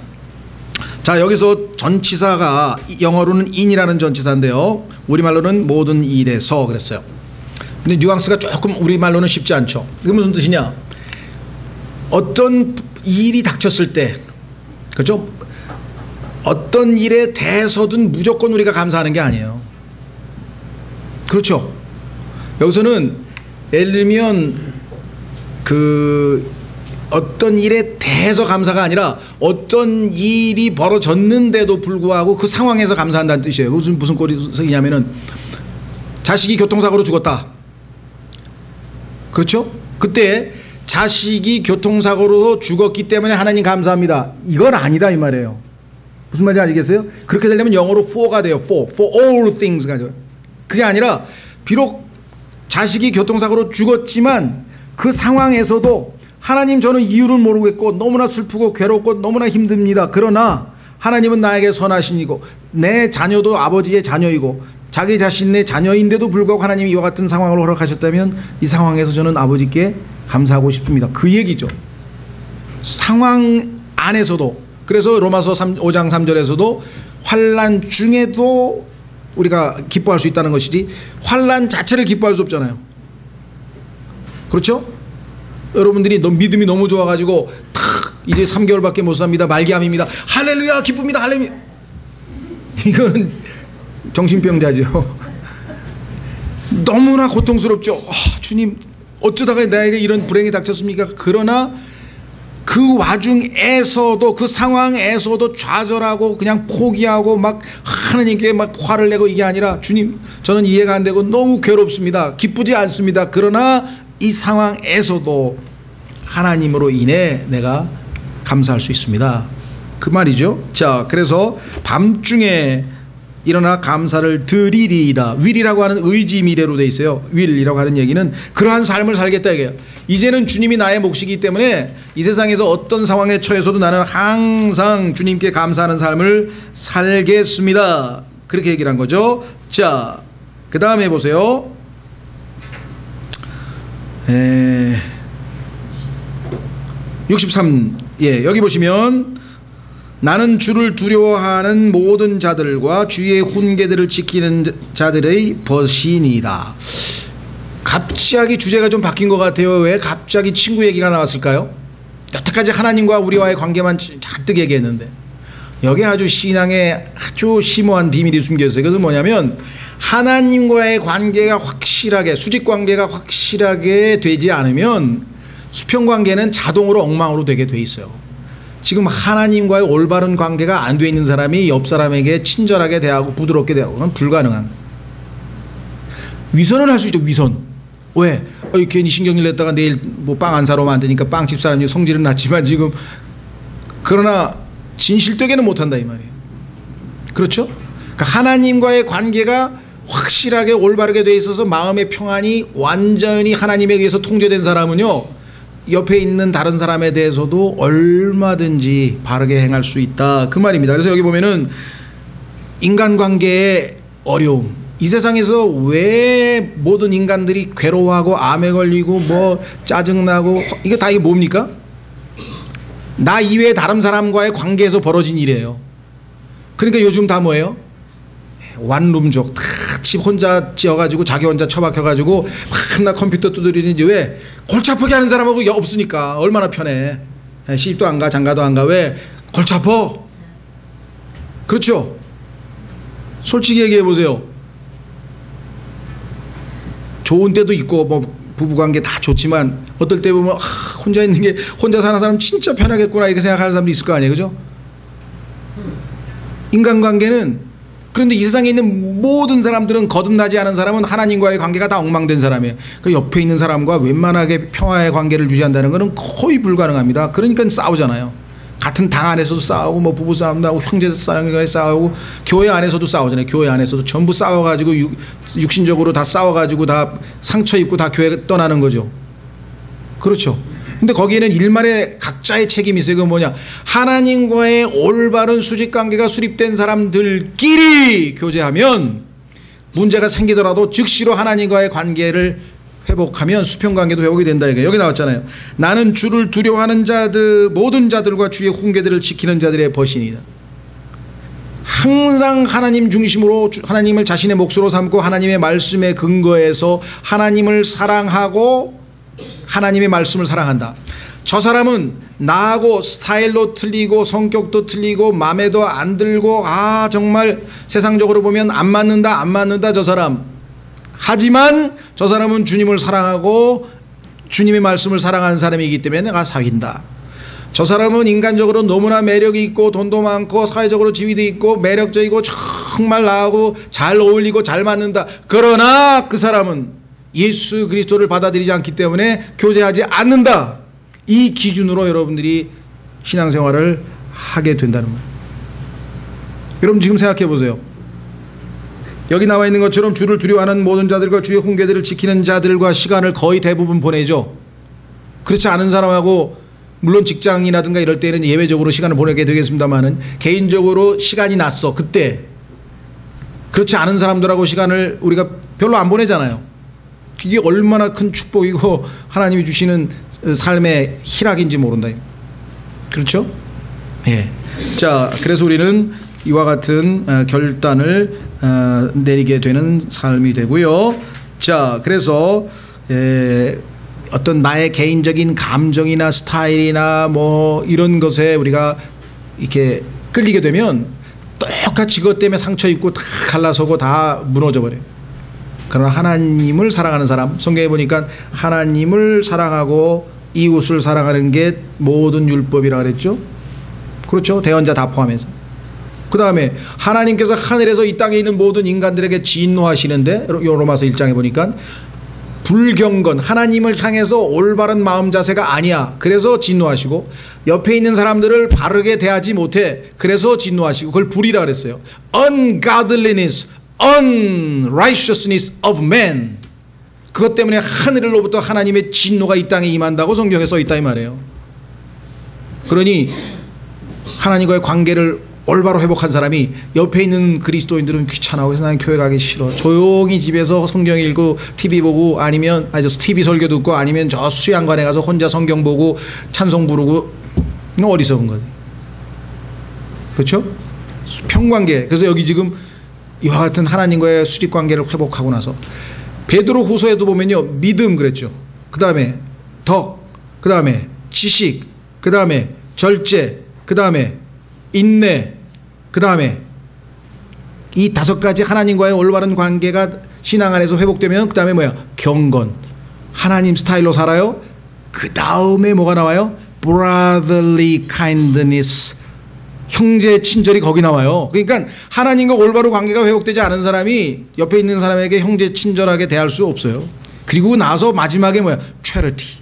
자, 여기서 전치사가 영어로는 in이라는 전치사인데요. 우리말로는 모든 일에서 그랬어요. 근데 뉘앙스가 조금 우리말로는 쉽지 않죠. 이게 무슨 뜻이냐? 어떤 일이 닥쳤을 때, 그렇죠? 어떤 일에 대해서든 무조건 우리가 감사하는 게 아니에요. 그렇죠? 여기서는 예를 들면 어떤 일에 대해서 감사가 아니라 어떤 일이 벌어졌는데도 불구하고 그 상황에서 감사한다는 뜻이에요. 무슨 꼴이냐면은 자식이 교통사고로 죽었다. 그렇죠? 그때 자식이 교통사고로 죽었기 때문에 하나님 감사합니다. 이건 아니다 이 말이에요. 무슨 말인지 알겠어요? 그렇게 되려면 영어로 for가 돼요. for all things 가죠. 그게 아니라 비록 자식이 교통사고로 죽었지만 그 상황에서도 하나님, 저는 이유를 모르겠고 너무나 슬프고 괴롭고 너무나 힘듭니다. 그러나 하나님은 나에게 선하시고 내 자녀도 아버지의 자녀이고 자기 자신의 자녀인데도 불구하고 하나님이 이와 같은 상황을 허락하셨다면 이 상황에서 저는 아버지께 감사하고 싶습니다. 그 얘기죠. 상황 안에서도. 그래서 로마서 5장 3절에서도 환난 중에도 우리가 기뻐할 수 있다는 것이지 환난 자체를 기뻐할 수 없잖아요. 그렇죠? 여러분들이 믿음이 너무 좋아가지고 이제 3개월밖에 못 삽니다. 말기암입니다. 할렐루야 기쁩니다. 할렐루야. 이거는 정신병자죠. 너무나 고통스럽죠. 주님 어쩌다가 나에게 이런 불행이 닥쳤습니까? 그러나 그 와중에서도, 그 상황에서도 좌절하고 그냥 포기하고 막 하나님께 막 화를 내고 이게 아니라, 주님 저는 이해가 안 되고 너무 괴롭습니다. 기쁘지 않습니다. 그러나 이 상황에서도 하나님으로 인해 내가 감사할 수 있습니다. 그 말이죠. 자, 그래서 밤중에 일어나 감사를 드리리이다. will이라고 하는 의지 미래로 돼 있어요. will이라고 하는 얘기는 그러한 삶을 살겠다 이게요. 이제는 주님이 나의 몫이기 때문에 이 세상에서 어떤 상황에 처해서도 나는 항상 주님께 감사하는 삶을 살겠습니다. 그렇게 얘기를 한 거죠. 자, 그 다음에 보세요. 63. 여기 보시면 나는 주를 두려워하는 모든 자들과 주의 훈계들을 지키는 자들의 벗이니라. 갑자기 주제가 좀 바뀐 것 같아요. 왜 갑자기 친구 얘기가 나왔을까요? 여태까지 하나님과 우리와의 관계만 잔뜩 얘기했는데 여기 아주 신앙에 아주 심오한 비밀이 숨겨 있어요. 그것은 뭐냐면 하나님과의 관계가 확실하게, 수직 관계가 확실하게 되지 않으면 수평 관계는 자동으로 엉망으로 되게 돼 있어요. 지금 하나님과의 올바른 관계가 안 돼 있는 사람이 옆 사람에게 친절하게 대하고 부드럽게 대하고 그건 불가능한. 위선은 할 수 있죠. 위선. 왜? 괜히 신경질 냈다가 내일 뭐 빵 안 사러 오면 안 되니까 빵집 사람이 성질은 났지만 지금 그러나 진실되게는 못한다 이 말이에요. 그렇죠? 그러니까 하나님과의 관계가 확실하게 올바르게 돼 있어서 마음의 평안이 완전히 하나님에 의해서 통제된 사람은요, 옆에 있는 다른 사람에 대해서도 얼마든지 바르게 행할 수 있다 그 말입니다. 그래서 여기 보면은 인간관계의 어려움, 이 세상에서 왜 모든 인간들이 괴로워하고 암에 걸리고 뭐 짜증나고 이게 다 이게 뭡니까? 나 이외에 다른 사람과의 관계에서 벌어진 일이에요. 그러니까 요즘 다 뭐예요? 완룸족 다 집 혼자 지어가지고 자기 혼자 처박혀가지고 맨날 컴퓨터 두드리는지 왜? 골치 아프게 하는 사람하고 없으니까 얼마나 편해. 시집도 안 가 장가도 안 가. 왜? 골치 아파. 그렇죠? 솔직히 얘기해 보세요. 좋은 때도 있고 뭐 부부관계 다 좋지만 어떨 때 보면 혼자 있는 게, 혼자 사는 사람 진짜 편하겠구나 이렇게 생각하는 사람도 있을 거 아니에요. 그죠? 인간관계는, 그런데 이 세상에 있는 모든 사람들은, 거듭나지 않은 사람은 하나님과의 관계가 다 엉망된 사람이에요. 그 옆에 있는 사람과 웬만하게 평화의 관계를 유지한다는 것은 거의 불가능합니다. 그러니까 싸우잖아요. 같은 당 안에서도 싸우고 뭐 부부 싸움도 하고 형제 싸우고 교회 안에서도 싸우잖아요. 교회 안에서도 전부 싸워가지고 육신적으로 다 싸워가지고 다 상처 입고 다 교회 떠나는 거죠. 그렇죠. 근데 거기에는 일말의 각자의 책임이 있어요. 그건 뭐냐? 하나님과의 올바른 수직관계가 수립된 사람들끼리 교제하면 문제가 생기더라도 즉시로 하나님과의 관계를 회복하면 수평관계도 회복이 된다. 이게 여기 나왔잖아요. 나는 주를 두려워하는 자들, 모든 자들과 주의 훈계들을 지키는 자들의 벗이니이다. 항상 하나님 중심으로 하나님을 자신의 몫으로 삼고 하나님의 말씀에 근거해서 하나님을 사랑하고 하나님의 말씀을 사랑한다. 저 사람은 나하고 스타일도 틀리고 성격도 틀리고 마음에도 안 들고 정말 세상적으로 보면 안 맞는다 저 사람. 하지만 저 사람은 주님을 사랑하고 주님의 말씀을 사랑하는 사람이기 때문에 내가 사귄다. 저 사람은 인간적으로 너무나 매력이 있고 돈도 많고 사회적으로 지위도 있고 매력적이고 정말 나하고 잘 어울리고 잘 맞는다. 그러나 그 사람은 예수 그리스도를 받아들이지 않기 때문에 교제하지 않는다. 이 기준으로 여러분들이 신앙생활을 하게 된다는 거예요. 여러분 지금 생각해 보세요. 여기 나와 있는 것처럼 주를 두려워하는 모든 자들과 주의 훈계들을 지키는 자들과 시간을 거의 대부분 보내죠. 그렇지 않은 사람하고, 물론 직장이라든가 이럴 때는 예외적으로 시간을 보내게 되겠습니다만은 개인적으로 시간이 났어. 그때 그렇지 않은 사람들하고 시간을 우리가 별로 안 보내잖아요. 이게 얼마나 큰 축복이고 하나님이 주시는 삶의 희락인지 모른다. 그렇죠? 예. 자, 그래서 우리는 이와 같은 결단을 내리게 되는 삶이 되고요. 자, 그래서 어떤 나의 개인적인 감정이나 스타일이나 뭐 이런 것에 우리가 이렇게 끌리게 되면 똑같이 그것 때문에 상처 입고 다 갈라서고 다 무너져 버려요. 그러나 하나님을 사랑하는 사람, 성경에 보니까 하나님을 사랑하고 이웃을 사랑하는 게 모든 율법이라 그랬죠. 그렇죠. 대언자 다 포함해서. 그 다음에 하나님께서 하늘에서 이 땅에 있는 모든 인간들에게 진노하시는데, 로마서 1장에 보니까 불경건, 하나님을 향해서 올바른 마음 자세가 아니야. 그래서 진노하시고, 옆에 있는 사람들을 바르게 대하지 못해. 그래서 진노하시고, 그걸 불이라 그랬어요. Ungodliness, unrighteousness of man. 그것 때문에 하늘로부터 하나님의 진노가 이 땅에 임한다고 성경에 써 있다 이 말이에요. 그러니 하나님과의 관계를 올바로 회복한 사람이, 옆에 있는 그리스도인들은 귀찮아고 해서 나는 교회 가기 싫어, 조용히 집에서 성경 읽고 TV 보고, 아니면 TV 설교 듣고, 아니면 저 수양관에 가서 혼자 성경 보고 찬송 부르고, 어리석은 거지. 그렇죠? 수평관계. 그래서 여기 지금 이와 같은 하나님과의 수직관계를 회복하고 나서 베드로 후서에도 보면요, 믿음 그랬죠. 그 다음에 덕, 그 다음에 지식, 그 다음에 절제, 그 다음에 인내, 그 다음에 이 5가지 하나님과의 올바른 관계가 신앙 안에서 회복되면 그 다음에 뭐야? 경건. 하나님 스타일로 살아요. 그 다음에 뭐가 나와요? brotherly kindness. 형제 친절이 거기 나와요. 그러니까 하나님과 올바른 관계가 회복되지 않은 사람이 옆에 있는 사람에게 형제 친절하게 대할 수 없어요. 그리고 나서 마지막에 뭐야? charity.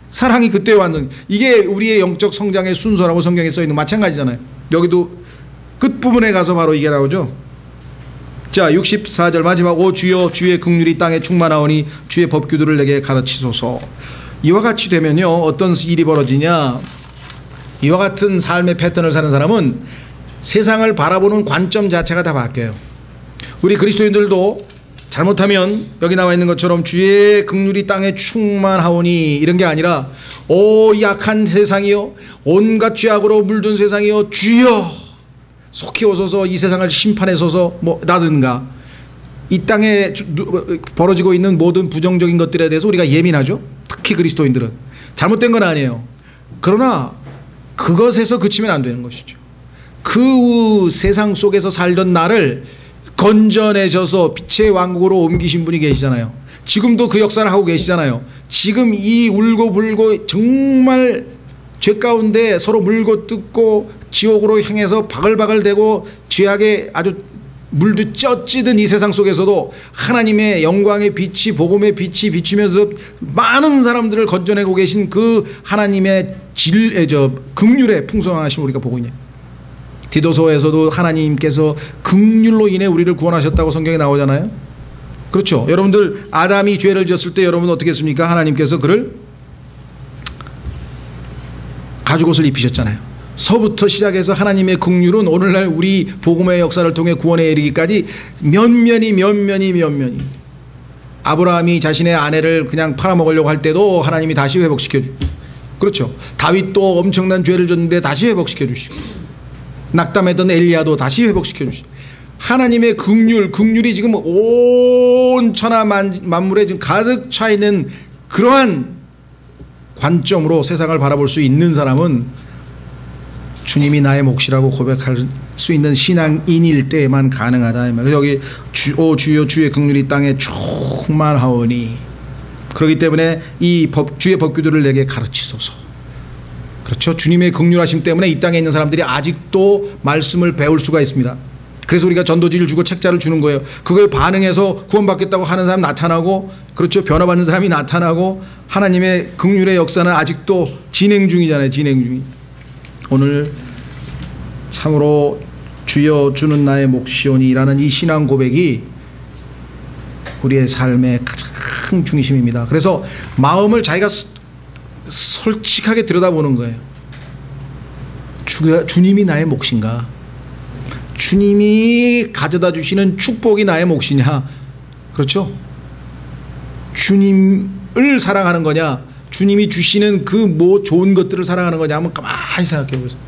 사랑이 그때 왔는. 이게 우리의 영적 성장의 순서라고 성경에 써 있는 마찬가지잖아요. 여기도 끝부분에 가서 바로 이게 나오죠. 자, 64절 마지막. 오 주여 주의 긍휼이 땅에 충만하오니 주의 법규들을 내게 가르치소서. 이와 같이 되면요, 어떤 일이 벌어지냐. 이와 같은 삶의 패턴을 사는 사람은 세상을 바라보는 관점 자체가 다 바뀌어요. 우리 그리스도인들도 잘못하면 여기 나와 있는 것처럼 주의 긍휼이 땅에 충만하오니 이런 게 아니라 오 약한 세상이요, 온갖 죄악으로 물든 세상이요, 주여 속히 오소서 이 세상을 심판하소서 라든가, 이 땅에 벌어지고 있는 모든 부정적인 것들에 대해서 우리가 예민하죠. 특히 그리스도인들은. 잘못된 건 아니에요. 그러나 그것에서 그치면 안 되는 것이죠. 그 세상 속에서 살던 나를 건져내셔서 빛의 왕국으로 옮기신 분이 계시잖아요. 지금도 그 역사를 하고 계시잖아요. 지금 이 울고불고 정말 죄 가운데 서로 물고 뜯고 지옥으로 향해서 바글바글대고 죄악에 아주 물도 쪄찌든 이 세상 속에서도 하나님의 영광의 빛이, 복음의 빛이 비치면서 많은 사람들을 건져내고 계신 그 하나님의 긍휼의 풍성하심을 우리가 보고 있네요. 디도서에서도 하나님께서 긍휼로 인해 우리를 구원하셨다고 성경에 나오잖아요. 그렇죠. 여러분들 아담이 죄를 지었을 때 여러분 어떻게 했습니까? 하나님께서 그를 가죽옷을 입히셨잖아요. 서부터 시작해서 하나님의 긍휼은 오늘날 우리 복음의 역사를 통해 구원에 이르기까지 면면이 아브라함이 자신의 아내를 그냥 팔아먹으려고 할 때도 하나님이 다시 회복시켜주고, 그렇죠. 다윗도 엄청난 죄를 졌는데 다시 회복시켜주시고, 낙담했던 엘리야도 다시 회복시켜주시고, 하나님의 긍휼이 지금 온 천하 만물에 지금 가득 차 있는 그러한 관점으로 세상을 바라볼 수 있는 사람은 주님이 나의 몫이라고 고백할 수 있는 신앙인일 때에만 가능하다. 여기 오 주여 주의 긍휼이 땅에 충만하오니, 그렇기 때문에 이 주의 법규들을 내게 가르치소서. 그렇죠. 주님의 긍휼하심 때문에 이 땅에 있는 사람들이 아직도 말씀을 배울 수가 있습니다. 그래서 우리가 전도지를 주고 책자를 주는 거예요. 그거에 반응해서 구원받겠다고 하는 사람 나타나고, 그렇죠. 변화받는 사람이 나타나고, 하나님의 긍휼의 역사는 아직도 진행 중이잖아요. 진행 중이. 오늘 참으로 주여 주는 나의 몫이오니라는 이 신앙 고백이 우리의 삶의 가장 중심입니다. 그래서 마음을 자기가 솔직하게 들여다보는 거예요. 주님이 나의 몫인가? 주님이 가져다 주시는 축복이 나의 몫이냐? 그렇죠? 주님을 사랑하는 거냐? 주님이 주시는 그 좋은 것들을 사랑하는 거냐? 한번 가만히 생각해 보세요.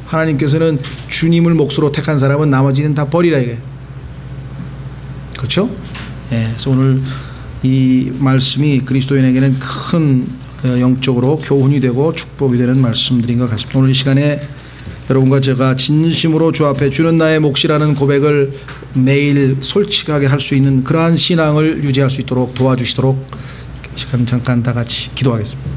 하나님께서는 주님을 몫으로 택한 사람은 나머지는 다 버리라 이게. 그렇죠? 예, 그래서 오늘 이 말씀이 그리스도인에게는 큰 영적으로 교훈이 되고 축복이 되는 말씀들인 것 같습니다. 오늘 이 시간에 여러분과 제가 진심으로 주 앞에 주는 나의 몫이라는 고백을 매일 솔직하게 할 수 있는 그러한 신앙을 유지할 수 있도록 도와주시도록 시간 잠깐 다 같이 기도하겠습니다.